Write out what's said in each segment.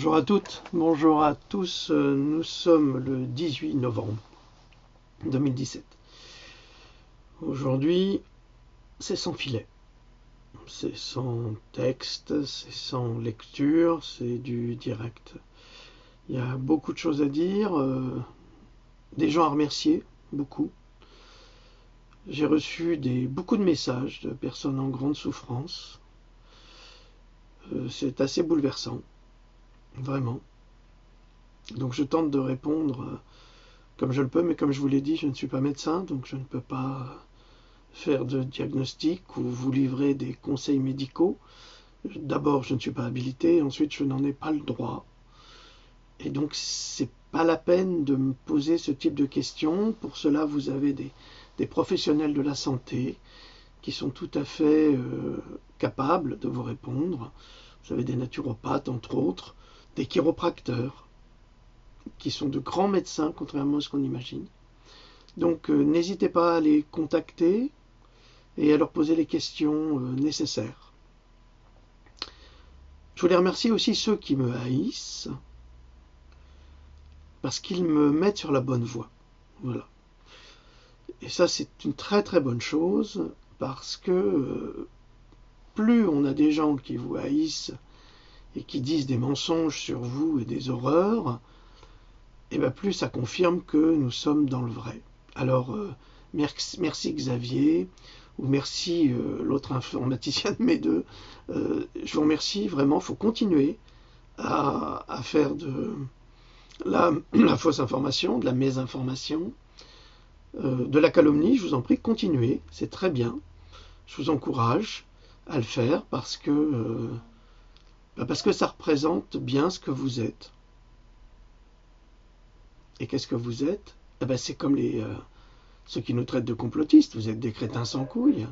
Bonjour à toutes, bonjour à tous. Nous sommes le 18 novembre 2017. Aujourd'hui, c'est sans filet. C'est sans texte, c'est sans lecture, c'est du direct. Il y a beaucoup de choses à dire, des gens à remercier, beaucoup. J'ai reçu beaucoup de messages de personnes en grande souffrance. C'est assez bouleversant, vraiment. Donc je tente de répondre comme je le peux, mais comme je vous l'ai dit, je ne suis pas médecin, donc je ne peux pas faire de diagnostic ou vous livrer des conseils médicaux. D'abord, je ne suis pas habilité, ensuite, je n'en ai pas le droit. Et donc, c'est pas la peine de me poser ce type de questions. Pour cela, vous avez des professionnels de la santé qui sont tout à fait capables de vous répondre. Vous avez des naturopathes, entre autres, des chiropracteurs, qui sont de grands médecins, contrairement à ce qu'on imagine. Donc n'hésitez pas à les contacter et à leur poser les questions nécessaires. Je voulais remercier aussi ceux qui me haïssent, parce qu'ils me mettent sur la bonne voie. Voilà. Et ça, c'est une très très bonne chose, parce que plus on a des gens qui vous haïssent et qui disent des mensonges sur vous et des horreurs, et bien plus ça confirme que nous sommes dans le vrai. Alors, merci Xavier, ou merci l'autre informaticien de mes deux. Je vous remercie vraiment, il faut continuer à faire de la fausse information, de la mésinformation, de la calomnie. Je vous en prie, continuez, c'est très bien. Je vous encourage à le faire parce que ça représente bien ce que vous êtes. Et qu'est-ce que vous êtes? C'est comme ceux qui nous traitent de complotistes, vous êtes des crétins sans couilles.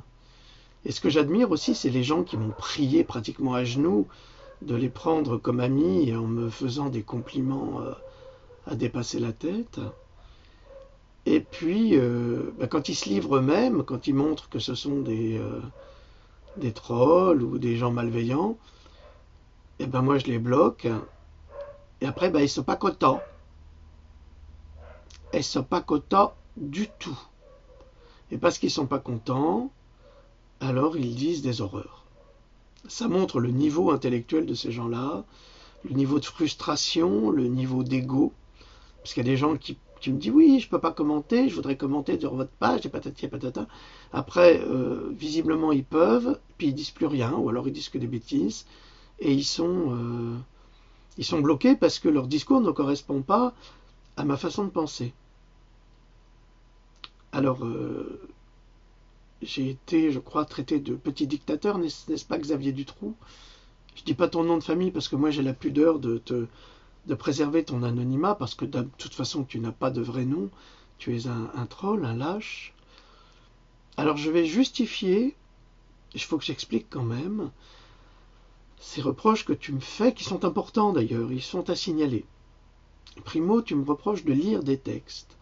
Et ce que j'admire aussi, c'est les gens qui m'ont prié pratiquement à genoux de les prendre comme amis en me faisant des compliments à dépasser la tête. Et puis, quand ils se livrent eux-mêmes, quand ils montrent que ce sont des trolls ou des gens malveillants, et moi je les bloque. Et après, ils ne sont pas contents. Ils ne sont pas contents du tout. Et parce qu'ils ne sont pas contents, alors ils disent des horreurs. Ça montre le niveau intellectuel de ces gens-là, le niveau de frustration, le niveau d'ego. Parce qu'il y a des gens qui me disent oui, je ne peux pas commenter, je voudrais commenter sur votre page, et patati et patata. Après, visiblement, ils peuvent, puis ils disent plus rien, ou alors ils disent que des bêtises, et ils sont bloqués parce que leur discours ne correspond pas à ma façon de penser. Alors, j'ai été, je crois, traité de petit dictateur, n'est-ce pas Xavier Dutroux? Je ne dis pas ton nom de famille parce que moi j'ai la pudeur de préserver ton anonymat, parce que de toute façon tu n'as pas de vrai nom, tu es un troll, un lâche. Alors je vais justifier, il faut que j'explique quand même, ces reproches que tu me fais, qui sont importants d'ailleurs, ils sont à signaler. Primo, tu me reproches de lire des textes.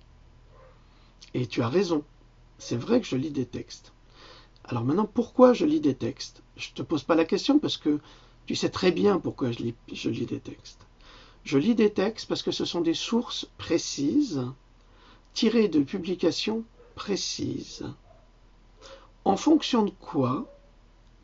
Et tu as raison, c'est vrai que je lis des textes. Alors maintenant, pourquoi je lis des textes? Je ne te pose pas la question parce que tu sais très bien pourquoi je lis des textes. Je lis des textes parce que ce sont des sources précises, tirées de publications précises. En fonction de quoi,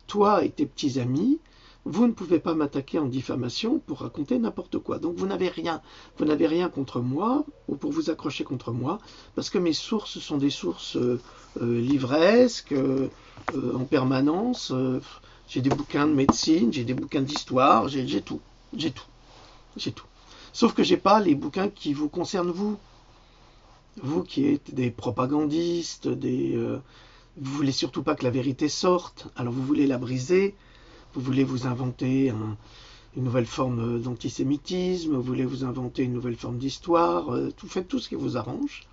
toi et tes petits amis, vous ne pouvez pas m'attaquer en diffamation pour raconter n'importe quoi. Donc vous n'avez rien contre moi, ou pour vous accrocher contre moi, parce que mes sources sont des sources livresques, en permanence. J'ai des bouquins de médecine, j'ai des bouquins d'histoire, j'ai tout. Sauf que j'ai pas les bouquins qui vous concernent vous qui êtes des propagandistes, vous voulez surtout pas que la vérité sorte, alors vous voulez la briser, vous voulez vous inventer une nouvelle forme d'antisémitisme, vous voulez vous inventer une nouvelle forme d'histoire, faites tout ce qui vous arrange,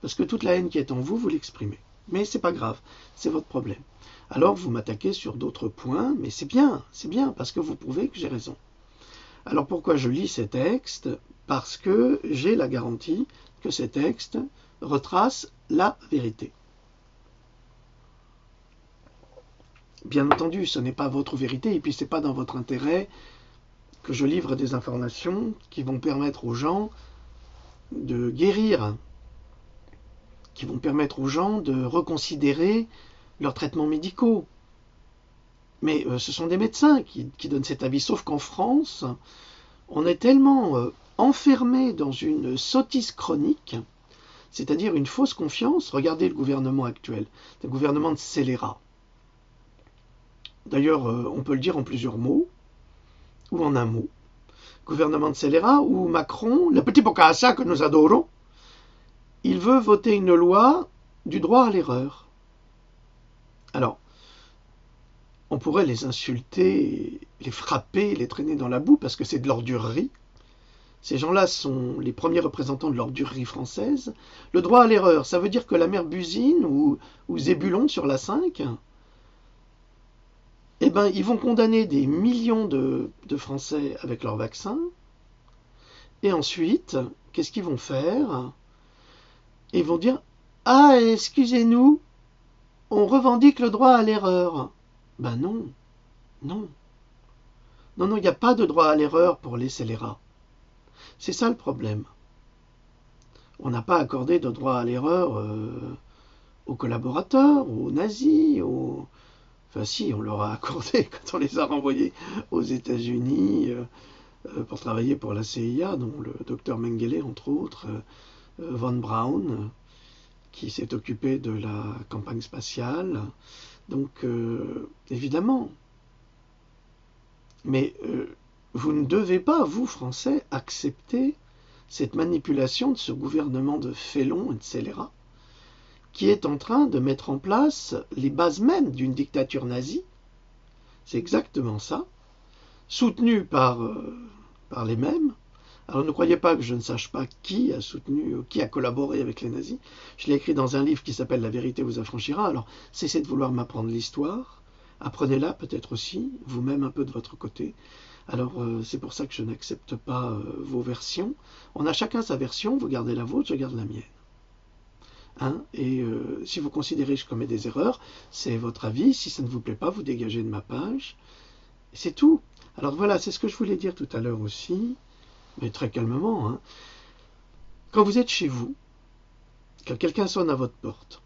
parce que toute la haine qui est en vous, vous l'exprimez. Mais c'est pas grave, c'est votre problème. Alors vous m'attaquez sur d'autres points, mais c'est bien, parce que vous prouvez que j'ai raison. Alors pourquoi je lis ces textes? Parce que j'ai la garantie que ces textes retracent la vérité. Bien entendu, ce n'est pas votre vérité, et puis ce n'est pas dans votre intérêt que je livre des informations qui vont permettre aux gens de guérir, qui vont permettre aux gens de reconsidérer leurs traitements médicaux. Mais ce sont des médecins qui donnent cet avis, sauf qu'en France, on est tellement enfermé dans une sottise chronique, c'est-à-dire une fausse confiance. Regardez le gouvernement actuel, le gouvernement de scélérat. D'ailleurs, on peut le dire en plusieurs mots, ou en un mot. Gouvernement de scélérat, où Macron, le petit Bocassa que nous adorons, il veut voter une loi du droit à l'erreur. Alors, on pourrait les insulter, les frapper, les traîner dans la boue, parce que c'est de l'ordurerie. Ces gens-là sont les premiers représentants de l'ordurerie française. Le droit à l'erreur, ça veut dire que la mère Buzine ou Zébulon sur la 5, eh ben, ils vont condamner des millions de Français avec leur vaccin. Et ensuite, qu'est-ce qu'ils vont faire? Ils vont dire « Ah, excusez-nous, on revendique le droit à l'erreur. » Ben non, non. Non, non, il n'y a pas de droit à l'erreur pour les scélérats. C'est ça le problème. On n'a pas accordé de droit à l'erreur aux collaborateurs, aux nazis, aux... Enfin si, on leur a accordé quand on les a renvoyés aux États-Unis pour travailler pour la CIA, dont le docteur Mengele, entre autres, Von Braun, qui s'est occupé de la campagne spatiale. Donc, évidemment. Mais vous ne devez pas, vous, Français, accepter cette manipulation de ce gouvernement de félons et de scélérats qui est en train de mettre en place les bases mêmes d'une dictature nazie. C'est exactement ça, soutenu par les mêmes. Alors ne croyez pas que je ne sache pas qui a soutenu, qui a collaboré avec les nazis. Je l'ai écrit dans un livre qui s'appelle « La vérité vous affranchira ». Alors cessez de vouloir m'apprendre l'histoire, apprenez-la peut-être aussi, vous-même un peu de votre côté. Alors c'est pour ça que je n'accepte pas vos versions. On a chacun sa version, vous gardez la vôtre, je garde la mienne. Hein, et si vous considérez que je commets des erreurs, c'est votre avis. Si ça ne vous plaît pas, vous dégagez de ma page. C'est tout. Alors voilà, c'est ce que je voulais dire tout à l'heure aussi, mais très calmement. Hein. Quand vous êtes chez vous, quand quelqu'un sonne à votre porte,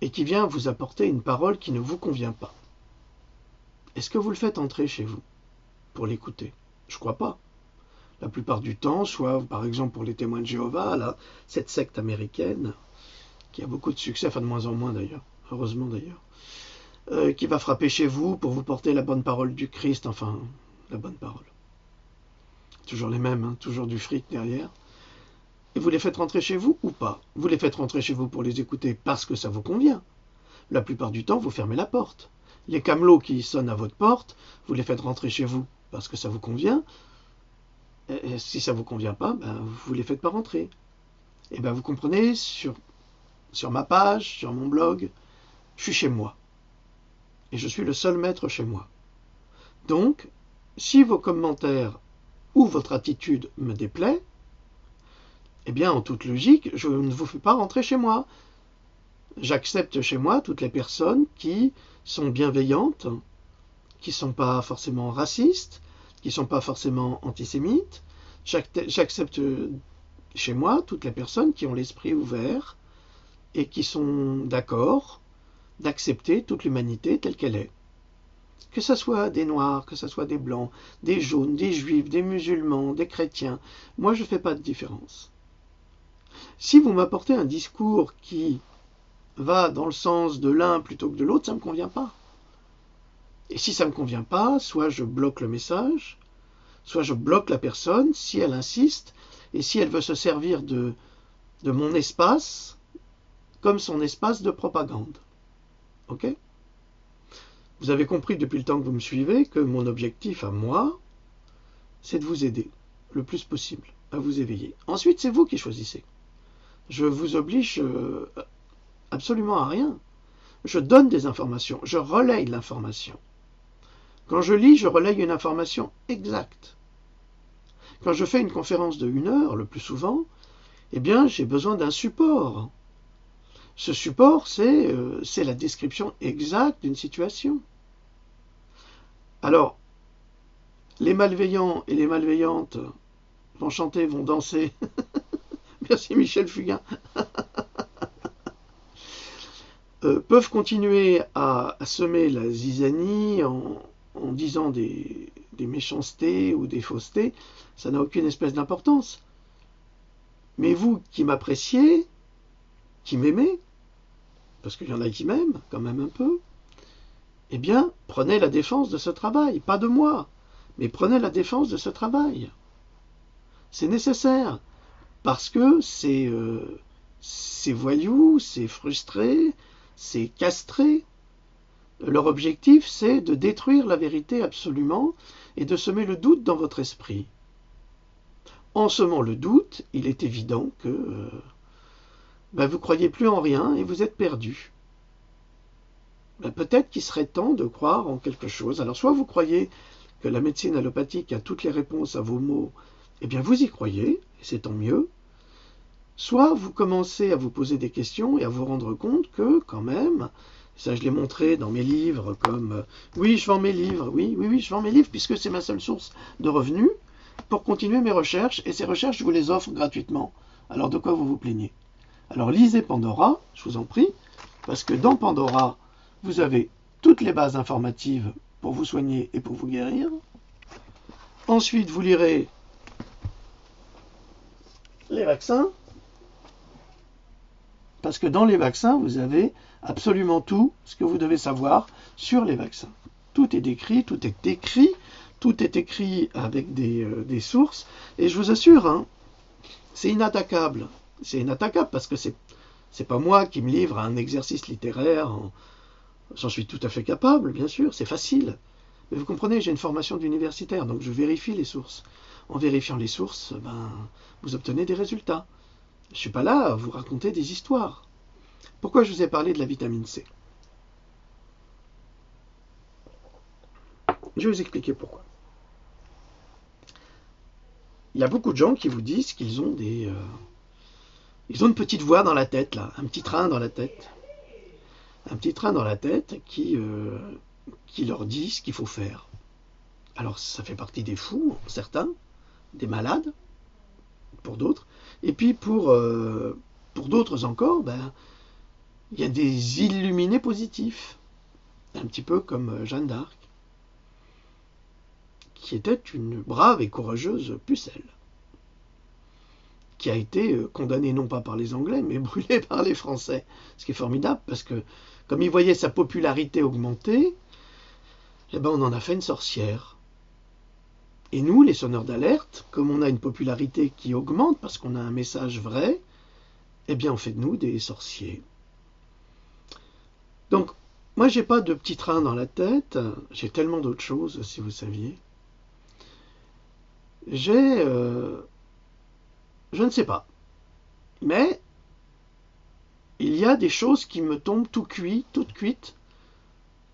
et qui vient vous apporter une parole qui ne vous convient pas, est-ce que vous le faites entrer chez vous pour l'écouter? Je crois pas. La plupart du temps, soit par exemple pour les témoins de Jéhovah, là, cette secte américaine, qui a beaucoup de succès, enfin de moins en moins d'ailleurs, heureusement d'ailleurs, qui va frapper chez vous pour vous porter la bonne parole du Christ, enfin, la bonne parole. Toujours les mêmes, hein, toujours du fric derrière. Et vous les faites rentrer chez vous ou pas? Vous les faites rentrer chez vous pour les écouter parce que ça vous convient. La plupart du temps, vous fermez la porte. Les camelots qui sonnent à votre porte, vous les faites rentrer chez vous parce que ça vous convient. Et si ça ne vous convient pas, ben, vous ne les faites pas rentrer. Et ben vous comprenez, sur ma page, sur mon blog, je suis chez moi. Et je suis le seul maître chez moi. Donc, si vos commentaires ou votre attitude me déplaît, eh bien, en toute logique, je ne vous fais pas rentrer chez moi. J'accepte chez moi toutes les personnes qui sont bienveillantes, qui ne sont pas forcément racistes, qui ne sont pas forcément antisémites. J'accepte chez moi toutes les personnes qui ont l'esprit ouvert et qui sont d'accord d'accepter toute l'humanité telle qu'elle est. Que ce soit des noirs, que ce soit des blancs, des jaunes, des juifs, des musulmans, des chrétiens, moi je ne fais pas de différence. Si vous m'apportez un discours qui va dans le sens de l'un plutôt que de l'autre, ça ne me convient pas. Et si ça ne me convient pas, soit je bloque le message, soit je bloque la personne si elle insiste et si elle veut se servir de mon espace comme son espace de propagande. Ok ? Vous avez compris depuis le temps que vous me suivez que mon objectif à moi, c'est de vous aider le plus possible à vous éveiller. Ensuite, c'est vous qui choisissez. Je vous oblige absolument à rien. Je donne des informations, je relaye l'information. Quand je lis, je relaye une information exacte. Quand je fais une conférence de 1 heure, le plus souvent, eh bien, j'ai besoin d'un support. Ce support, c'est la description exacte d'une situation. Alors, les malveillants et les malveillantes vont chanter, vont danser. Merci Michel Fugain. Peuvent continuer à semer la zizanie en disant des méchancetés ou des faussetés, ça n'a aucune espèce d'importance. Mais vous qui m'appréciez, qui m'aimez, parce qu'il y en a qui m'aiment quand même un peu, eh bien, prenez la défense de ce travail, pas de moi, mais prenez la défense de ce travail. C'est nécessaire, parce que c'est voyous, c'est frustré, c'est castré. Leur objectif, c'est de détruire la vérité absolument et de semer le doute dans votre esprit. En semant le doute, il est évident que vous ne croyez plus en rien et vous êtes perdu. Peut-être qu'il serait temps de croire en quelque chose. Alors soit vous croyez que la médecine allopathique a toutes les réponses à vos maux, eh bien vous y croyez, et c'est tant mieux. Soit vous commencez à vous poser des questions et à vous rendre compte que, quand même, ça je l'ai montré dans mes livres, comme oui, je vends mes livres, oui, je vends mes livres, puisque c'est ma seule source de revenus, pour continuer mes recherches, et ces recherches, je vous les offre gratuitement. Alors de quoi vous vous plaignez? Alors lisez Pandora, je vous en prie, parce que dans Pandora, vous avez toutes les bases informatives pour vous soigner et pour vous guérir. Ensuite, vous lirez les vaccins, parce que dans les vaccins, vous avez absolument tout ce que vous devez savoir sur les vaccins. Tout est décrit, tout est écrit, tout est écrit avec des sources, et je vous assure, hein, c'est inattaquable. C'est inattaquable parce que c'est pas moi qui me livre à un exercice littéraire, j'en suis tout à fait capable, bien sûr, c'est facile. Mais vous comprenez, j'ai une formation d'universitaire, donc je vérifie les sources. En vérifiant les sources, vous obtenez des résultats. Je ne suis pas là à vous raconter des histoires. Pourquoi je vous ai parlé de la vitamine C? Je vais vous expliquer pourquoi. Il y a beaucoup de gens qui vous disent qu'ils ont ils ont une petite voix dans la tête, là, un petit train dans la tête. Un petit train dans la tête qui leur dit ce qu'il faut faire. Alors ça fait partie des fous, certains, des malades, pour d'autres. Et puis pour d'autres encore, il y a des illuminés positifs. Un petit peu comme Jeanne d'Arc, qui était une brave et courageuse pucelle, qui a été condamnée non pas par les Anglais, mais brûlée par les Français. Ce qui est formidable, parce que comme ils voyaient sa popularité augmenter, on en a fait une sorcière. Et nous, les sonneurs d'alerte, comme on a une popularité qui augmente, parce qu'on a un message vrai, on fait de nous des sorciers. Donc, moi, j'ai pas de petit train dans la tête, j'ai tellement d'autres choses, si vous saviez. Je ne sais pas. Mais il y a des choses qui me tombent toutes cuites,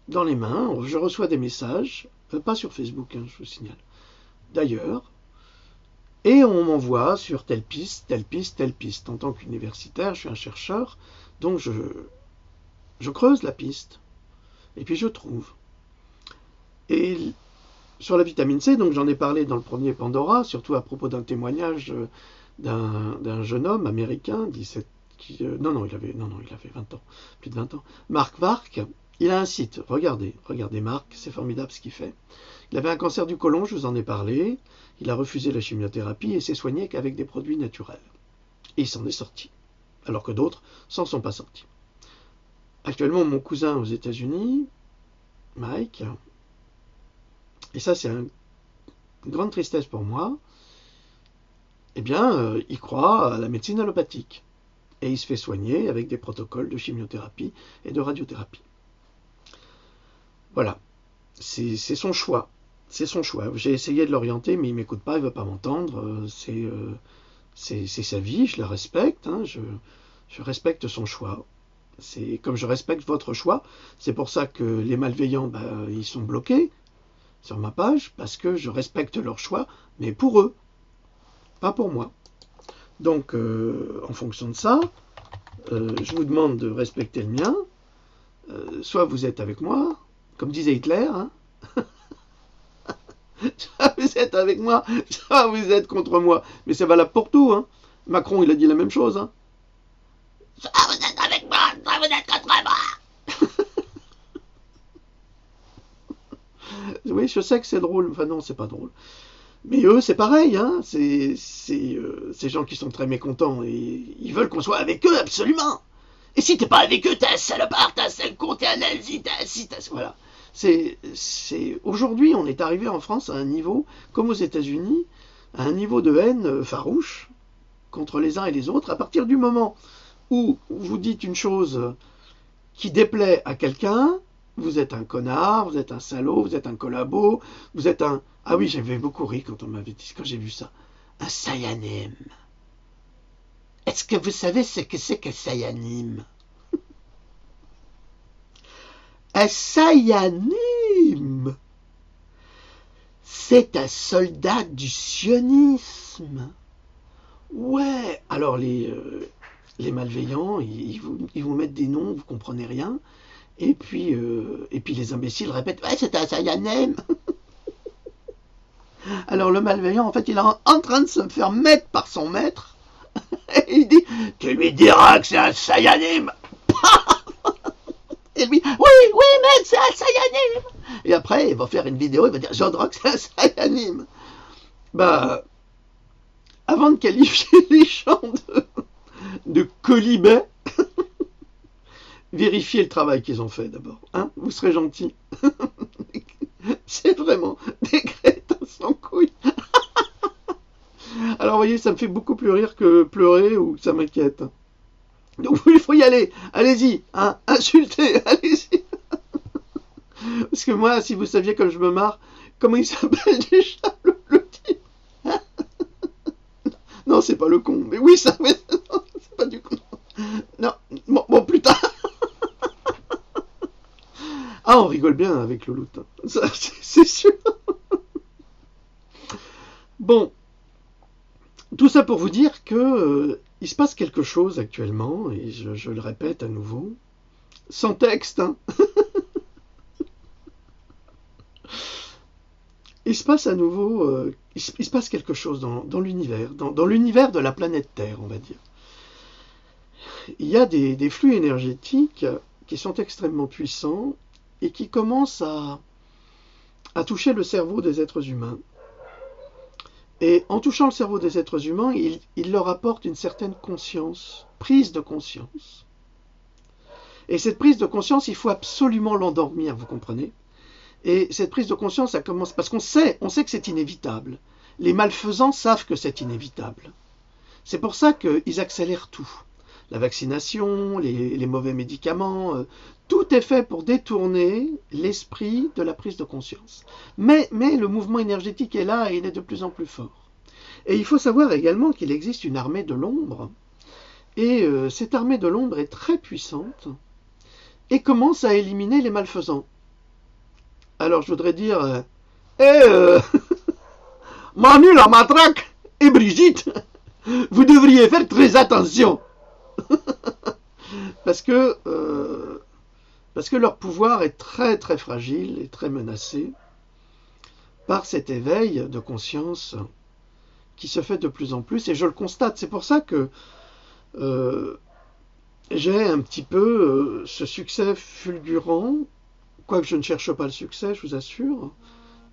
dans les mains. Je reçois des messages, pas sur Facebook, je vous signale, d'ailleurs, et on m'envoie sur telle piste, telle piste, telle piste. En tant qu'universitaire, je suis un chercheur, donc je creuse la piste, et puis je trouve. Et sur la vitamine C, donc j'en ai parlé dans le premier Pandora, surtout à propos d'un témoignage d'un jeune homme américain, il avait 20 ans, plus de 20 ans, Marc Vark. Il a un site, regardez Marc, c'est formidable ce qu'il fait. Il avait un cancer du côlon, je vous en ai parlé, il a refusé la chimiothérapie et s'est soigné qu'avec des produits naturels. Et il s'en est sorti, alors que d'autres s'en sont pas sortis. Actuellement, mon cousin aux États-Unis, Mike, et ça c'est une grande tristesse pour moi, il croit à la médecine allopathique. Et il se fait soigner avec des protocoles de chimiothérapie et de radiothérapie. Voilà, c'est son choix. C'est son choix. J'ai essayé de l'orienter, mais il ne m'écoute pas, il ne veut pas m'entendre. C'est sa vie, je la respecte. Je respecte son choix. C'est comme je respecte votre choix. C'est pour ça que les malveillants, ils sont bloqués sur ma page, parce que je respecte leur choix, mais pour eux, pas pour moi. Donc, en fonction de ça, je vous demande de respecter le mien. Soit vous êtes avec moi, comme disait Hitler, Soit vous êtes avec moi, soit vous êtes contre moi. Mais c'est valable pour tout, hein. Macron, il a dit la même chose, hein. Soit vous êtes avec moi, soit vous êtes contre moi. Oui, je sais que c'est drôle. Enfin non, c'est pas drôle. Mais eux, c'est pareil, hein. C'est ces gens qui sont très mécontents et ils veulent qu'on soit avec eux, absolument. Et si t'es pas avec eux, t'es un salopard, t'es un sale con, t'es un nazi, t'es un ci, voilà. Aujourd'hui, on est arrivé en France à un niveau, comme aux États-Unis, à un niveau de haine farouche contre les uns et les autres. À partir du moment où vous dites une chose qui déplaît à quelqu'un, vous êtes un connard, vous êtes un salaud, vous êtes un collabo, vous êtes un... Ah oui, j'avais beaucoup ri quand on m'avait dit, quand j'ai vu ça. Un Sayanim. Est-ce que vous savez ce que c'est qu'un Sayanim? Un Sayanim, c'est un soldat du sionisme. Ouais, alors les malveillants, ils vous mettent des noms, vous comprenez rien, et puis les imbéciles répètent, ouais, c'est un Sayanim. Alors le malveillant, en fait, il est en train de se faire mettre par son maître, et il dit, tu lui diras que c'est un Sayanim. Et lui, oui, mec, c'est un Sayanim. Et après, il va faire une vidéo, il va dire, je dirais que c'est un Sayanim. Bah, avant de qualifier les gens de colibets, vérifiez le travail qu'ils ont fait d'abord. Hein, vous serez gentils. C'est vraiment des crétins sans couilles. Alors, vous voyez, ça me fait beaucoup plus rire que pleurer ou ça m'inquiète. Donc, il faut y aller. Allez-y, hein, insultez, allez-y. Parce que moi, si vous saviez comme je me marre, comment il s'appelle déjà le type? Non, c'est pas le con. Mais oui, ça, mais non, c'est pas du con. Non, bon plus tard. Ah, on rigole bien avec Louloute. Ça, c'est sûr. Bon, tout ça pour vous dire que il se passe quelque chose actuellement, et je le répète à nouveau, sans texte, hein. Il se passe à nouveau, il se passe quelque chose dans l'univers, dans l'univers de la planète Terre, on va dire. Il y a des flux énergétiques qui sont extrêmement puissants et qui commencent à toucher le cerveau des êtres humains. Et en touchant le cerveau des êtres humains, il leur apporte une certaine conscience, prise de conscience. Et cette prise de conscience, il faut absolument l'endormir, vous comprenez? Et cette prise de conscience, ça commence parce qu'on sait que c'est inévitable. Les malfaisants savent que c'est inévitable. C'est pour ça qu'ils accélèrent tout. La vaccination, les mauvais médicaments, tout est fait pour détourner l'esprit de la prise de conscience. Mais le mouvement énergétique est là et il est de plus en plus fort. Et il faut savoir également qu'il existe une armée de l'ombre. Et cette armée de l'ombre est très puissante et commence à éliminer les malfaisants. Alors je voudrais dire, Manu la matraque et Brigitte, vous devriez faire très attention. Parce que leur pouvoir est très très fragile et très menacé par cet éveil de conscience qui se fait de plus en plus, et je le constate. C'est pour ça que j'ai un petit peu ce succès fulgurant, quoique je ne cherche pas le succès, je vous assure,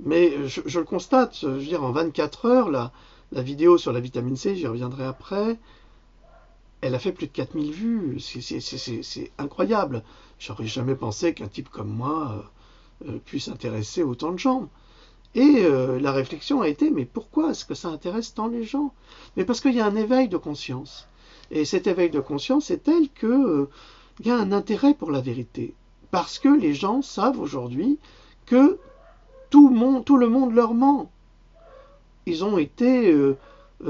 mais je le constate. Je veux dire, en 24 heures, la vidéo sur la vitamine C, j'y reviendrai après, elle a fait plus de 4000 vues. C'est incroyable. J'aurais jamais pensé qu'un type comme moi puisse intéresser autant de gens. Et la réflexion a été, mais pourquoi est-ce que ça intéresse tant les gens? Mais parce qu'il y a un éveil de conscience. Et cet éveil de conscience est tel qu'il y a un intérêt pour la vérité. Parce que les gens savent aujourd'hui que tout le monde leur ment. Ils ont été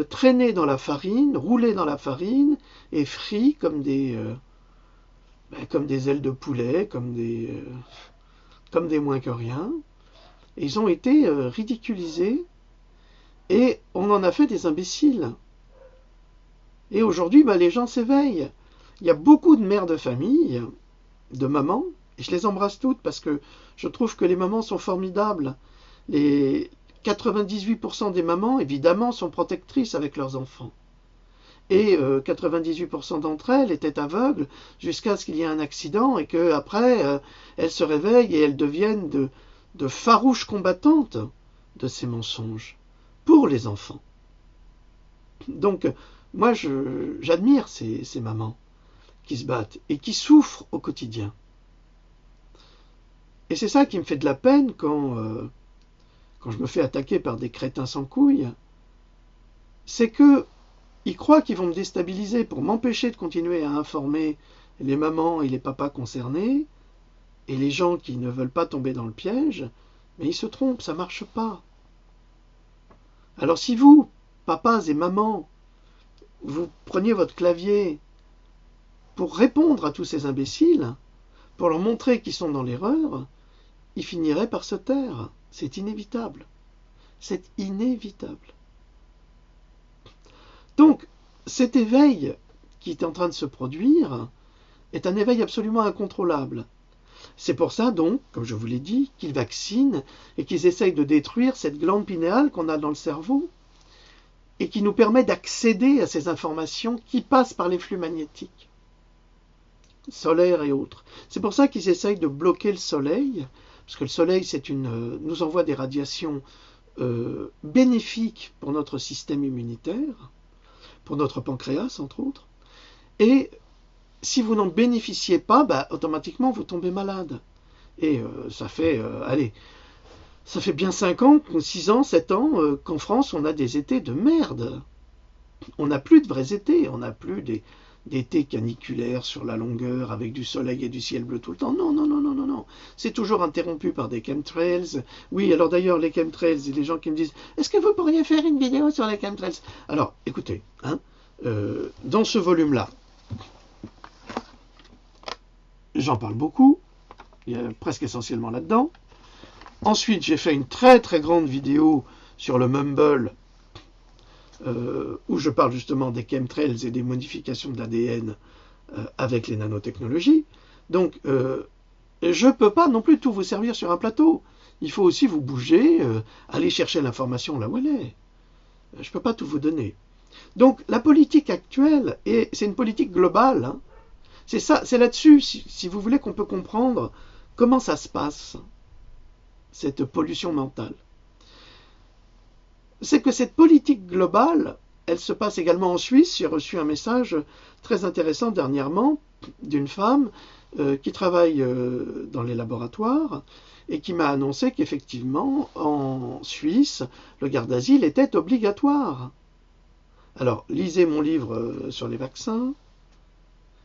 traînés dans la farine, roulés dans la farine et frits comme des ailes de poulet, comme des moins que rien. Et ils ont été ridiculisés et on en a fait des imbéciles. Et aujourd'hui, les gens s'éveillent. Il y a beaucoup de mères de famille, de mamans, et je les embrasse toutes parce que je trouve que les mamans sont formidables. 98% des mamans, évidemment, sont protectrices avec leurs enfants. Et 98% d'entre elles étaient aveugles jusqu'à ce qu'il y ait un accident et qu'après, elles se réveillent et elles deviennent de farouches combattantes de ces mensonges pour les enfants. Donc, moi, j'admire ces mamans qui se battent et qui souffrent au quotidien. Et c'est ça qui me fait de la peine quand je me fais attaquer par des crétins sans couilles, c'est que ils croient qu'ils vont me déstabiliser pour m'empêcher de continuer à informer les mamans et les papas concernés et les gens qui ne veulent pas tomber dans le piège, mais ils se trompent, ça ne marche pas. Alors si vous, papas et mamans, vous preniez votre clavier pour répondre à tous ces imbéciles, pour leur montrer qu'ils sont dans l'erreur, ils finiraient par se taire. C'est inévitable. C'est inévitable. Donc, cet éveil qui est en train de se produire est un éveil absolument incontrôlable. C'est pour ça donc, comme je vous l'ai dit, qu'ils vaccinent et qu'ils essayent de détruire cette glande pinéale qu'on a dans le cerveau et qui nous permet d'accéder à ces informations qui passent par les flux magnétiques, solaires et autres. C'est pour ça qu'ils essayent de bloquer le soleil, parce que le soleil nous envoie des radiations bénéfiques pour notre système immunitaire, pour notre pancréas entre autres, et si vous n'en bénéficiez pas, automatiquement vous tombez malade. Et ça fait bien 5 ans, 6 ans, 7 ans qu'en France on a des étés de merde. On n'a plus de vrais étés, on n'a plus d'étés caniculaires sur la longueur avec du soleil et du ciel bleu tout le temps. Non, non, non, non, non, non. C'est toujours interrompu par des chemtrails. Oui, alors d'ailleurs les chemtrails, et les gens qui me disent « Est-ce que vous pourriez faire une vidéo sur les chemtrails ?» Alors, écoutez, dans ce volume-là, j'en parle beaucoup, il y a presque essentiellement là-dedans. Ensuite, j'ai fait une très très grande vidéo sur le Mumble, où je parle justement des chemtrails et des modifications de l'ADN avec les nanotechnologies. Donc, je ne peux pas non plus tout vous servir sur un plateau. Il faut aussi vous bouger, aller chercher l'information là où elle est. Je ne peux pas tout vous donner. Donc, la politique actuelle, c'est une politique globale, hein. C'est là-dessus, si vous voulez, qu'on peut comprendre comment ça se passe, cette pollution mentale. C'est que cette politique globale, elle se passe également en Suisse. J'ai reçu un message très intéressant dernièrement d'une femme qui travaille dans les laboratoires et qui m'a annoncé qu'effectivement, en Suisse, le garde d'asile était obligatoire. Alors, lisez mon livre sur les vaccins,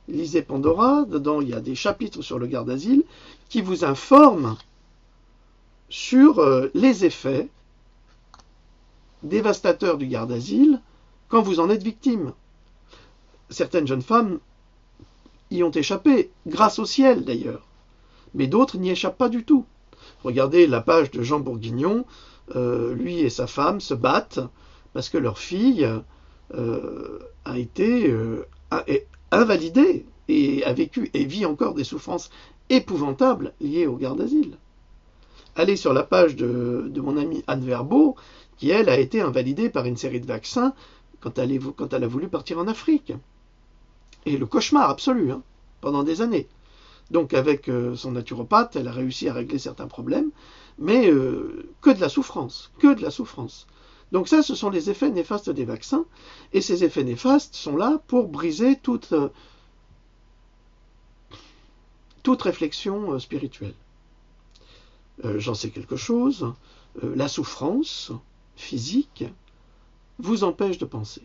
lisez Pandora, dedans il y a des chapitres sur le garde d'asile qui vous informent sur les effets dévastateurs du garde d'asile quand vous en êtes victime. Certaines jeunes femmes y ont échappé, grâce au ciel d'ailleurs, mais d'autres n'y échappent pas du tout. Regardez la page de Jean Bourguignon, lui et sa femme se battent parce que leur fille a été invalidée et a vécu et vit encore des souffrances épouvantables liées au garde d'asile. Allez sur la page de mon amie Anne Verbeau, qui elle a été invalidée par une série de vaccins quand elle a voulu partir en Afrique. Et le cauchemar absolu, hein, pendant des années. Donc avec son naturopathe, elle a réussi à régler certains problèmes, mais que de la souffrance, que de la souffrance. Donc ça, ce sont les effets néfastes des vaccins, et ces effets néfastes sont là pour briser toute réflexion spirituelle. J'en sais quelque chose, la souffrance physique vous empêche de penser.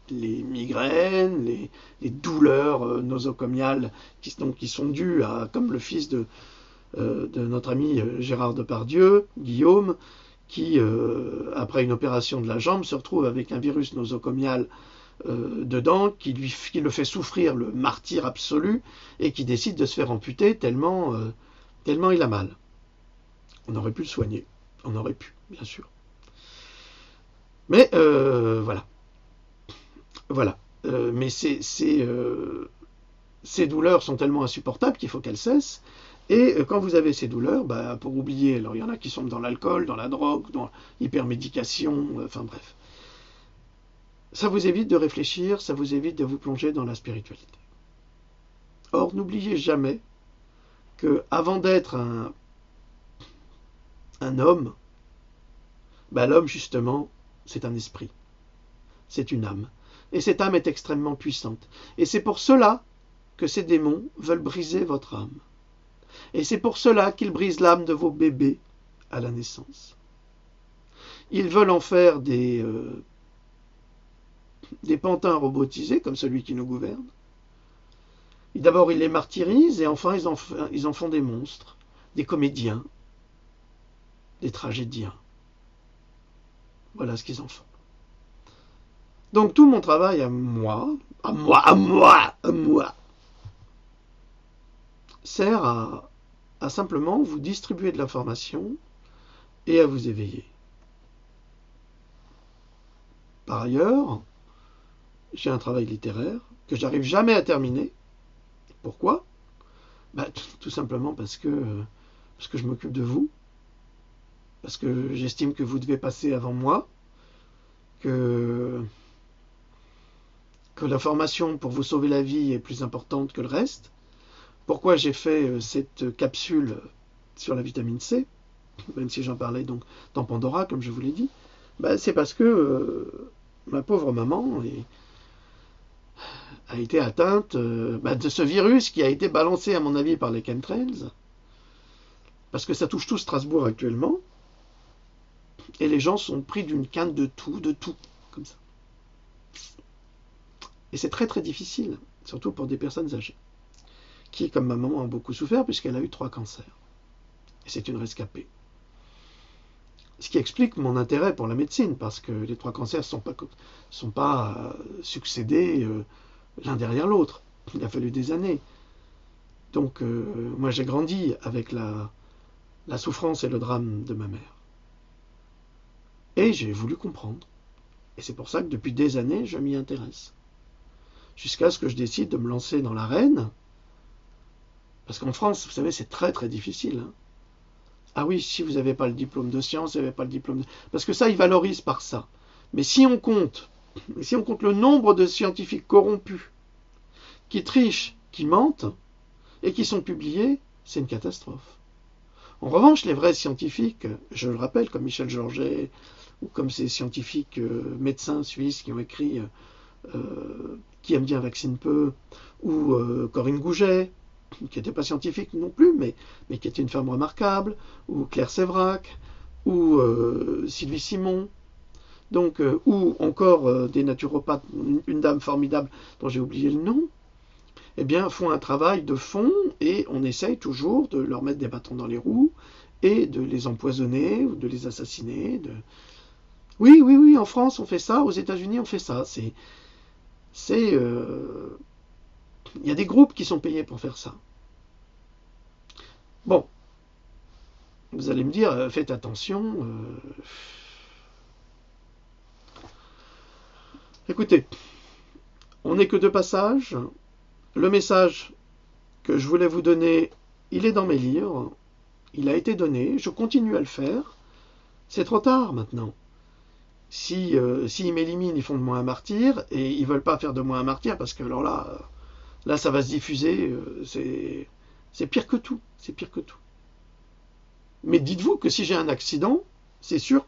Les migraines, les douleurs nosocomiales qui sont dues à, comme le fils de notre ami Gérard Depardieu, Guillaume, qui, après une opération de la jambe, se retrouve avec un virus nosocomial dedans, qui le fait souffrir, le martyr absolu, et qui décide de se faire amputer tellement il a mal. On aurait pu le soigner. On aurait pu, bien sûr. Mais voilà. Voilà. Mais ces douleurs sont tellement insupportables qu'il faut qu'elles cessent. Et quand vous avez ces douleurs, pour oublier, alors il y en a qui sont dans l'alcool, dans la drogue, dans l'hypermédication, enfin bref. Ça vous évite de réfléchir, ça vous évite de vous plonger dans la spiritualité. Or, n'oubliez jamais que avant d'être un homme, l'homme justement, c'est un esprit, c'est une âme. Et cette âme est extrêmement puissante. Et c'est pour cela que ces démons veulent briser votre âme. Et c'est pour cela qu'ils brisent l'âme de vos bébés à la naissance. Ils veulent en faire des pantins robotisés, comme celui qui nous gouverne. Et d'abord, ils les martyrisent, et enfin, ils en font des monstres, des comédiens, des tragédiens. Voilà ce qu'ils en font. Donc, tout mon travail à moi, sert à simplement vous distribuer de l'information et à vous éveiller. Par ailleurs, j'ai un travail littéraire que j'arrive jamais à terminer. Pourquoi ? Tout simplement parce que je m'occupe de vous, parce que j'estime que vous devez passer avant moi, que l'information pour vous sauver la vie est plus importante que le reste. Pourquoi j'ai fait cette capsule sur la vitamine C, même si j'en parlais donc dans Pandora, comme je vous l'ai dit, c'est parce que ma pauvre maman a été atteinte de ce virus qui a été balancé, à mon avis, par les chemtrails, parce que ça touche tout Strasbourg actuellement, et les gens sont pris d'une quinte de tout, comme ça. Et c'est très très difficile, surtout pour des personnes âgées, qui, comme ma maman, ont beaucoup souffert, puisqu'elle a eu 3 cancers. Et c'est une rescapée. Ce qui explique mon intérêt pour la médecine, parce que les 3 cancers ne sont pas succédés l'un derrière l'autre. Il a fallu des années. Donc, moi, j'ai grandi avec la souffrance et le drame de ma mère. Et j'ai voulu comprendre. Et c'est pour ça que depuis des années, je m'y intéresse. Jusqu'à ce que je décide de me lancer dans l'arène. Parce qu'en France, vous savez, c'est très très difficile. Ah oui, si vous n'avez pas le diplôme de science, vous n'avez pas le diplôme de... Parce que ça, ils valorisent par ça. Mais si on compte le nombre de scientifiques corrompus, qui trichent, qui mentent, et qui sont publiés, c'est une catastrophe. En revanche, les vrais scientifiques, je le rappelle, comme Michel Georget, ou comme ces scientifiques médecins suisses qui ont écrit Qui aime bien vaccine peu, ou Corinne Gouget, qui n'était pas scientifique non plus, mais qui était une femme remarquable, ou Claire Sévrac, ou Sylvie Simon, donc, ou encore des naturopathes, une dame formidable dont j'ai oublié le nom, eh bien, font un travail de fond et on essaye toujours de leur mettre des bâtons dans les roues et de les empoisonner ou de les assassiner. Oui, en France on fait ça, aux États-Unis on fait ça. Il y a des groupes qui sont payés pour faire ça. Bon, vous allez me dire, faites attention. Écoutez, on n'est que de passage. Le message que je voulais vous donner, il est dans mes livres. Il a été donné, je continue à le faire. C'est trop tard maintenant. S'ils m'éliminent, ils font de moi un martyr, et ils ne veulent pas faire de moi un martyr, parce que alors là ça va se diffuser, c'est pire que tout, c'est pire que tout. Mais dites-vous que si j'ai un accident, c'est sûr,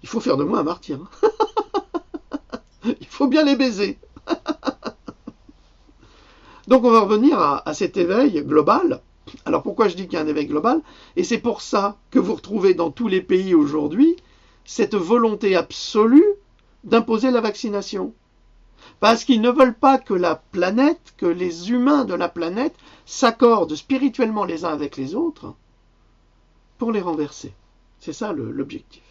il faut faire de moi un martyr. Il faut bien les baiser. Donc on va revenir à cet éveil global. Alors pourquoi je dis qu'il y a un éveil global ? Et c'est pour ça que vous retrouvez dans tous les pays aujourd'hui cette volonté absolue d'imposer la vaccination. Parce qu'ils ne veulent pas que la planète, que les humains de la planète s'accordent spirituellement les uns avec les autres pour les renverser. C'est ça l'objectif.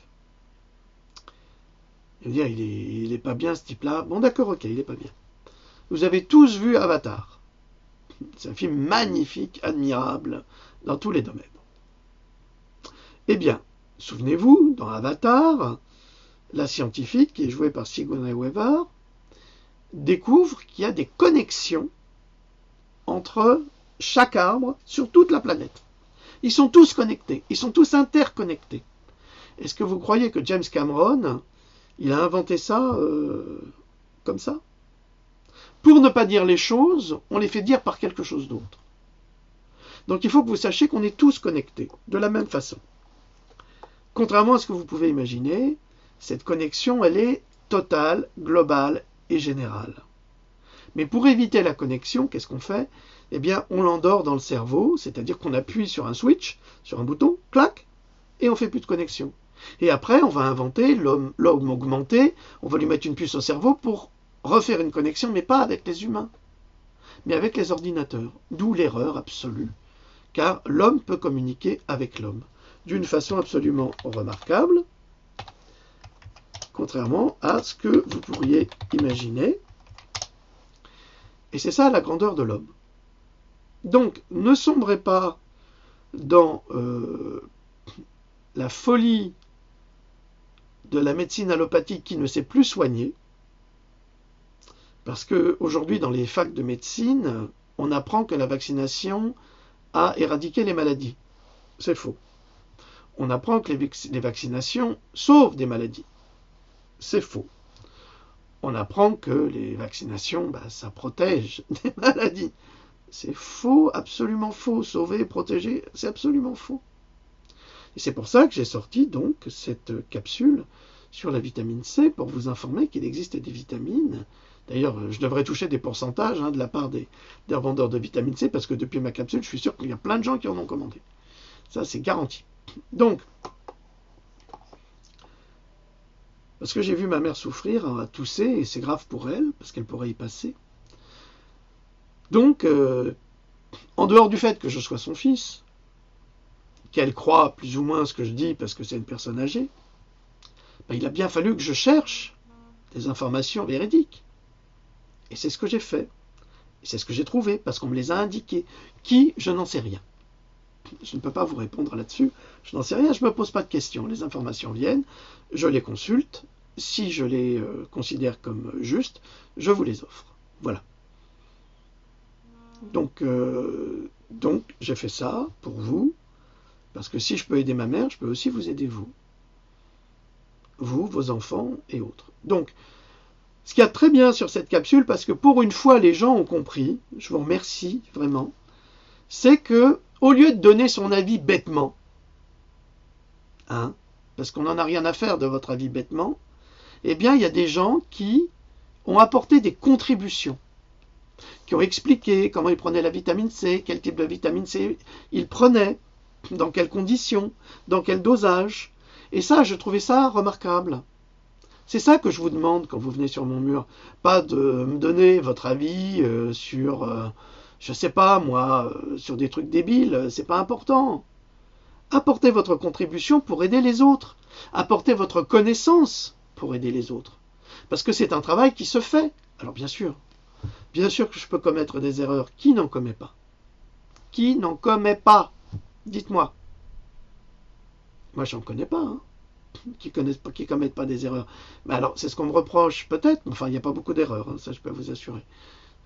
Il va dire, il est pas bien ce type-là. Bon d'accord, ok, il est pas bien. Vous avez tous vu Avatar. C'est un film magnifique, admirable, dans tous les domaines. Eh bien, souvenez-vous, dans Avatar, la scientifique, qui est jouée par Sigourney Weaver, découvre qu'il y a des connexions entre chaque arbre sur toute la planète. Ils sont tous connectés, ils sont tous interconnectés. Est-ce que vous croyez que James Cameron, il a inventé ça comme ça? Pour ne pas dire les choses, on les fait dire par quelque chose d'autre. Donc il faut que vous sachiez qu'on est tous connectés, de la même façon. Contrairement à ce que vous pouvez imaginer, cette connexion, elle est totale, globale et générale. Mais pour éviter la connexion, qu'est-ce qu'on fait? Eh bien, on l'endort dans le cerveau, c'est-à-dire qu'on appuie sur un switch, sur un bouton, clac, et on ne fait plus de connexion. Et après, on va inventer l'homme augmenté, on va lui mettre une puce au cerveau pour refaire une connexion, mais pas avec les humains, mais avec les ordinateurs. D'où l'erreur absolue, car l'homme peut communiquer avec l'homme d'une façon absolument remarquable, contrairement à ce que vous pourriez imaginer. Et c'est ça la grandeur de l'homme. Donc, ne sombrez pas dans la folie de la médecine allopathique qui ne sait plus soigner, parce qu'aujourd'hui, dans les facs de médecine, on apprend que la vaccination a éradiqué les maladies. C'est faux. On apprend que les vaccinations sauvent des maladies. C'est faux. On apprend que les vaccinations, ça protège des maladies. C'est faux, absolument faux. Sauver, protéger, c'est absolument faux. Et c'est pour ça que j'ai sorti donc cette capsule sur la vitamine C pour vous informer qu'il existe des vitamines. D'ailleurs, je devrais toucher des pourcentages de la part des revendeurs de vitamine C parce que depuis ma capsule, je suis sûr qu'il y a plein de gens qui en ont commandé. Ça, c'est garanti. Donc, parce que j'ai vu ma mère souffrir, à tousser, et c'est grave pour elle, parce qu'elle pourrait y passer. Donc, en dehors du fait que je sois son fils, qu'elle croit plus ou moins ce que je dis parce que c'est une personne âgée, il a bien fallu que je cherche des informations véridiques. Et c'est ce que j'ai fait. Et c'est ce que j'ai trouvé, parce qu'on me les a indiquées. Qui, je n'en sais rien. Je ne peux pas vous répondre là-dessus. Je n'en sais rien, je ne me pose pas de questions. Les informations viennent, je les consulte. Si je les considère comme justes, je vous les offre. Voilà. Donc j'ai fait ça pour vous, parce que si je peux aider ma mère, je peux aussi vous aider vous. Vous, vos enfants et autres. Donc, ce qu'il y a de très bien sur cette capsule, parce que pour une fois les gens ont compris, je vous remercie vraiment, c'est que au lieu de donner son avis bêtement, parce qu'on n'en a rien à faire de votre avis bêtement, eh bien il y a des gens qui ont apporté des contributions, qui ont expliqué comment ils prenaient la vitamine C, quel type de vitamine C ils prenaient, dans quelles conditions, dans quel dosage. Et ça, je trouvais ça remarquable. C'est ça que je vous demande quand vous venez sur mon mur. Pas de me donner votre avis sur, je sais pas moi, sur des trucs débiles, c'est pas important. Apportez votre contribution pour aider les autres. Apportez votre connaissance pour aider les autres. Parce que c'est un travail qui se fait. Alors bien sûr que je peux commettre des erreurs. Qui n'en commet pas? Qui n'en commet pas? Dites-moi. Moi, j'en connais pas, qui commettent pas des erreurs. Mais alors, c'est ce qu'on me reproche, peut-être, mais enfin, il n'y a pas beaucoup d'erreurs, ça je peux vous assurer.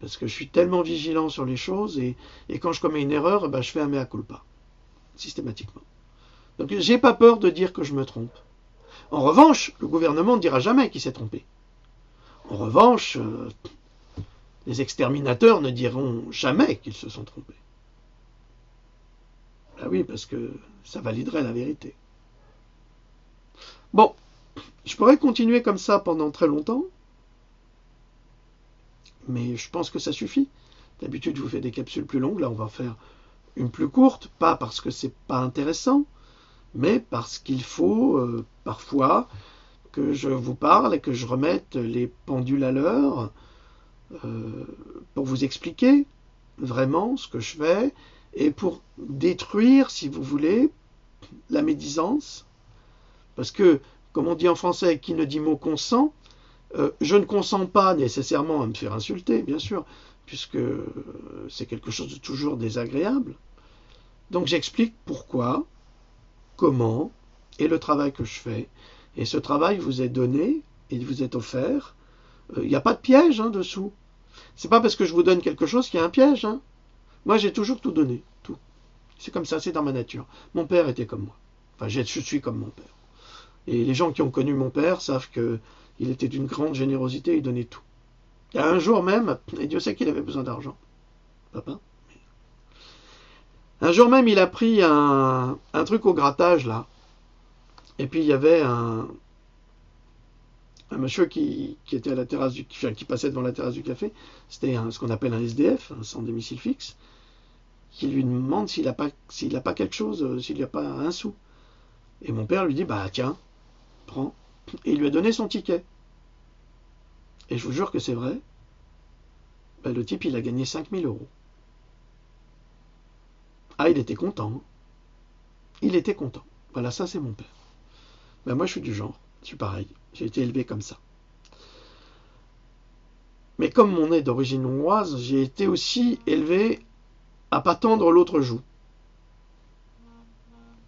Parce que je suis tellement vigilant sur les choses, et quand je commets une erreur, je fais un mea culpa, systématiquement. Donc, j'ai pas peur de dire que je me trompe. En revanche, le gouvernement ne dira jamais qu'il s'est trompé. En revanche, les exterminateurs ne diront jamais qu'ils se sont trompés. Ah oui, parce que ça validerait la vérité. Bon, je pourrais continuer comme ça pendant très longtemps, mais je pense que ça suffit. D'habitude, je vous fais des capsules plus longues, là on va faire une plus courte, pas parce que c'est pas intéressant, mais parce qu'il faut parfois que je vous parle et que je remette les pendules à l'heure pour vous expliquer vraiment ce que je fais et pour détruire, si vous voulez, la médisance. Parce que, comme on dit en français, qui ne dit mot consent, je ne consens pas nécessairement à me faire insulter, bien sûr, puisque c'est quelque chose de toujours désagréable. Donc j'explique pourquoi, comment, et le travail que je fais. Et ce travail vous est donné, et vous est offert. Il n'y a pas de piège dessous. C'est pas parce que je vous donne quelque chose qu'il y a un piège. Moi j'ai toujours tout donné, tout. C'est comme ça, c'est dans ma nature. Mon père était comme moi. Enfin, je suis comme mon père. Et les gens qui ont connu mon père savent qu'il était d'une grande générosité, il donnait tout. Il y a un jour même, et Dieu sait qu'il avait besoin d'argent, papa. Un jour même, il a pris un truc au grattage, là. Et puis, il y avait un monsieur qui était à la terrasse qui passait devant la terrasse du café. C'était ce qu'on appelle un SDF, un sans domicile fixe, qui lui demande s'il n'a pas quelque chose, s'il n'y a pas un sou. Et mon père lui dit, bah tiens, prends. Et il lui a donné son ticket. Et je vous jure que c'est vrai, bah, le type, il a gagné 5000 euros. Ah, il était content. Hein. Il était content. Voilà, ça c'est mon père. Ben, moi, je suis du genre. Je suis pareil. J'ai été élevé comme ça. Mais comme mon nez d'origine hongroise, j'ai été aussi élevé à pas tendre l'autre joue.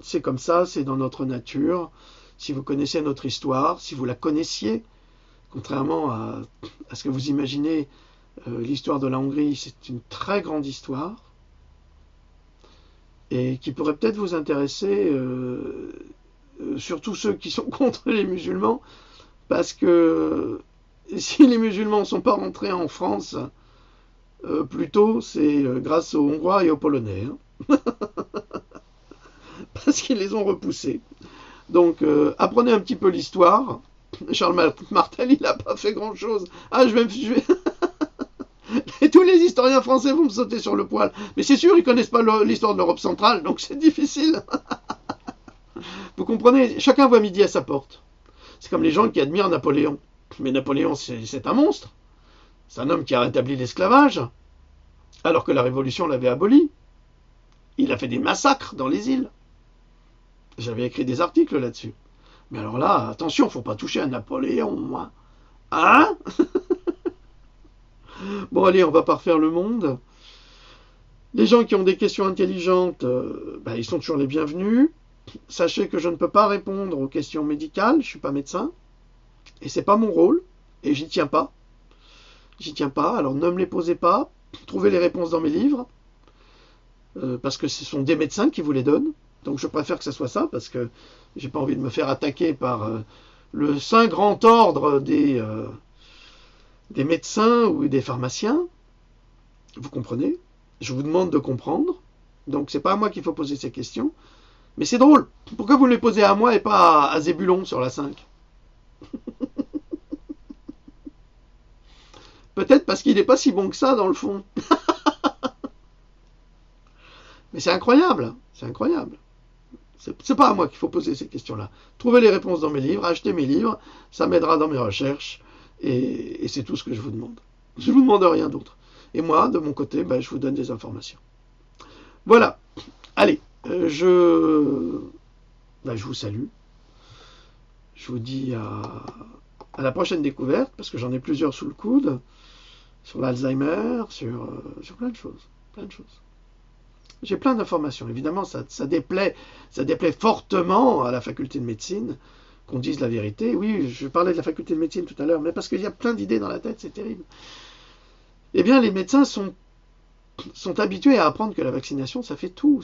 C'est comme ça, c'est dans notre nature. Si vous connaissez notre histoire, si vous la connaissiez, contrairement à ce que vous imaginez, l'histoire de la Hongrie, c'est une très grande histoire et qui pourrait peut-être vous intéresser, surtout ceux qui sont contre les musulmans, parce que si les musulmans ne sont pas rentrés en France plus tôt, c'est grâce aux Hongrois et aux Polonais, hein. Parce qu'ils les ont repoussés. Donc apprenez un petit peu l'histoire. Charles Martel, il n'a pas fait grand-chose. Ah, je vais Et tous les historiens français vont me sauter sur le poil. Mais c'est sûr, ils ne connaissent pas l'histoire de l'Europe centrale, donc c'est difficile. Vous comprenez? Chacun voit midi à sa porte. C'est comme les gens qui admirent Napoléon. Mais Napoléon, c'est un monstre. C'est un homme qui a rétabli l'esclavage, alors que la Révolution l'avait aboli. Il a fait des massacres dans les îles. J'avais écrit des articles là-dessus. Mais alors là, attention, faut pas toucher à Napoléon, moi. Hein? Bon, allez, on va pas refaire le monde. Les gens qui ont des questions intelligentes, ils sont toujours les bienvenus. Sachez que je ne peux pas répondre aux questions médicales, je suis pas médecin. Et c'est pas mon rôle, et j'y tiens pas. J'y tiens pas, alors ne me les posez pas. Trouvez les réponses dans mes livres. Parce que ce sont des médecins qui vous les donnent. Donc je préfère que ce soit ça, parce que j'ai pas envie de me faire attaquer par le saint grand ordre des médecins ou des pharmaciens. Vous comprenez? Je vous demande de comprendre. Donc c'est pas à moi qu'il faut poser ces questions. Mais c'est drôle. Pourquoi vous me les posez à moi et pas à Zébulon sur la 5? Peut-être parce qu'il n'est pas si bon que ça dans le fond. Mais c'est incroyable. C'est incroyable. C'est pas à moi qu'il faut poser ces questions-là. Trouvez les réponses dans mes livres, achetez mes livres, ça m'aidera dans mes recherches, et c'est tout ce que je vous demande. Je ne vous demande rien d'autre. Et moi, de mon côté, je vous donne des informations. Voilà. Allez, je vous salue. Je vous dis à la prochaine découverte, parce que j'en ai plusieurs sous le coude, sur l'Alzheimer, sur plein de choses. Plein de choses. J'ai plein d'informations. Évidemment, ça déplaît fortement à la faculté de médecine qu'on dise la vérité. Oui, je parlais de la faculté de médecine tout à l'heure, mais parce qu'il y a plein d'idées dans la tête, c'est terrible. Eh bien, les médecins sont habitués à apprendre que la vaccination, ça fait tout.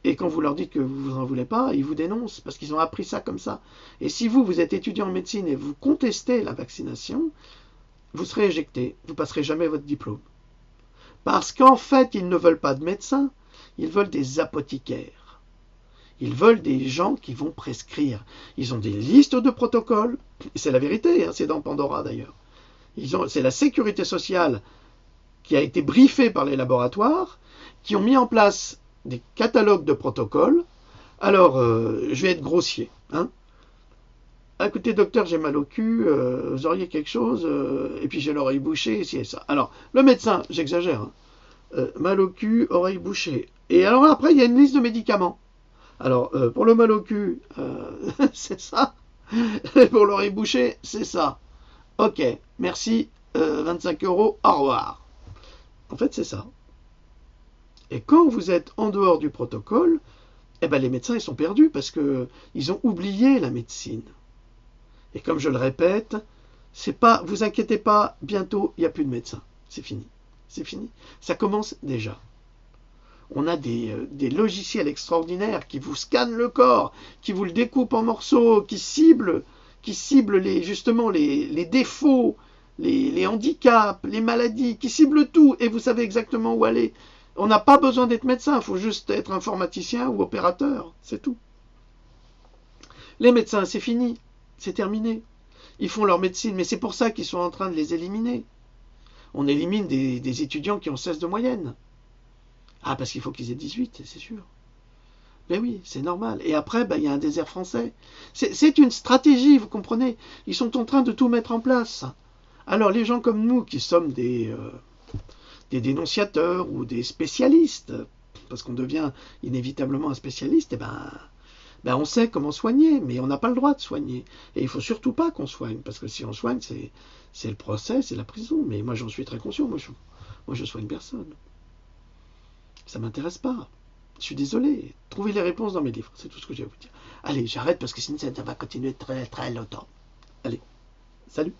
Et quand vous leur dites que vous en voulez pas, ils vous dénoncent, parce qu'ils ont appris ça comme ça. Et si vous êtes étudiant en médecine et vous contestez la vaccination, vous serez éjecté. Vous passerez jamais votre diplôme. Parce qu'en fait, ils ne veulent pas de médecins, ils veulent des apothicaires. Ils veulent des gens qui vont prescrire. Ils ont des listes de protocoles, et c'est la vérité, c'est dans Pandora d'ailleurs. C'est la sécurité sociale qui a été briefée par les laboratoires, qui ont mis en place des catalogues de protocoles. Alors, je vais être grossier. Écoutez, docteur, j'ai mal au cul, vous auriez quelque chose, et puis j'ai l'oreille bouchée, ci et ça. Alors, le médecin, j'exagère, mal au cul, oreille bouchée. Et alors après, il y a une liste de médicaments. Alors, pour le mal au cul, c'est ça. Et pour l'oreille bouchée, c'est ça. Ok, merci, 25 €, au revoir. En fait, c'est ça. Et quand vous êtes en dehors du protocole, les médecins, ils sont perdus, parce qu'ils ont oublié la médecine. Et comme je le répète, vous inquiétez pas, bientôt il n'y a plus de médecins. C'est fini. Ça commence déjà. On a des logiciels extraordinaires qui vous scannent le corps, qui vous le découpent en morceaux, qui ciblent justement les défauts, les handicaps, les maladies, qui ciblent tout, et vous savez exactement où aller. On n'a pas besoin d'être médecin, il faut juste être informaticien ou opérateur, c'est tout. Les médecins, c'est fini, c'est terminé. Ils font leur médecine, mais c'est pour ça qu'ils sont en train de les éliminer. On élimine des étudiants qui ont 16 de moyenne. Ah, parce qu'il faut qu'ils aient 18, c'est sûr. Mais oui, c'est normal. Et après, il y a un désert français. C'est une stratégie, vous comprenez. Ils sont en train de tout mettre en place. Alors, les gens comme nous, qui sommes des dénonciateurs ou des spécialistes, parce qu'on devient inévitablement un spécialiste, on sait comment soigner, mais on n'a pas le droit de soigner. Et il ne faut surtout pas qu'on soigne, parce que si on soigne, c'est le procès, c'est la prison. Mais moi, j'en suis très conscient. Moi, je soigne personne. Ça ne m'intéresse pas. Je suis désolé. Trouvez les réponses dans mes livres. C'est tout ce que j'ai à vous dire. Allez, j'arrête parce que sinon ça va continuer très très longtemps. Allez, salut.